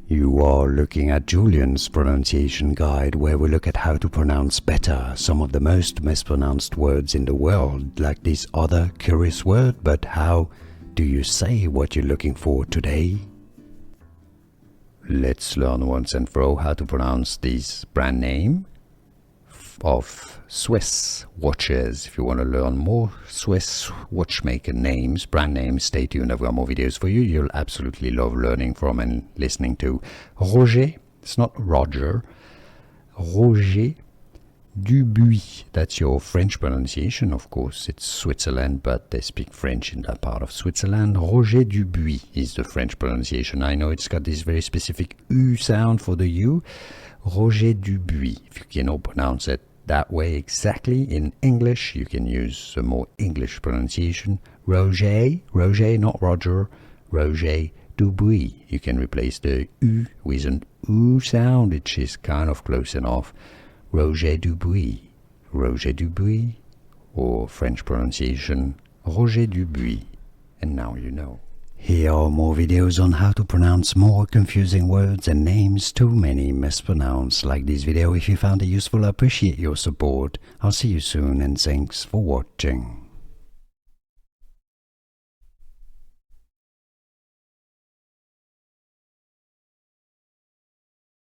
You are looking at Julian's pronunciation guide, where we look at how to pronounce better some of the most mispronounced words in the world, like this other curious word. But how do you say what you're looking for today? Let's learn once and for all how to pronounce this brand name of Swiss watches. If you want to learn more Swiss watchmaker names, brand names, stay tuned. I've got more videos for you. You'll absolutely love learning from and listening to Roger. It's not Roger. Roger Dubuis. That's your French pronunciation, of course. It's Switzerland, but they speak French in that part of Switzerland. Roger Dubuis is the French pronunciation. I know it's got this very specific U sound for the U. Roger Dubuis. If you cannot pronounce it that way exactly in English, you can use a more English pronunciation. Roger, not Roger, Roger Dubuis. You can replace the U with an U sound, which is kind of close enough. Roger Dubuis, or French pronunciation, Roger Dubuis. And now you know. Here are more videos on how to pronounce more confusing words and names too many mispronounced. Like this video if you found it useful. I appreciate your support. I'll see you soon and thanks for watching.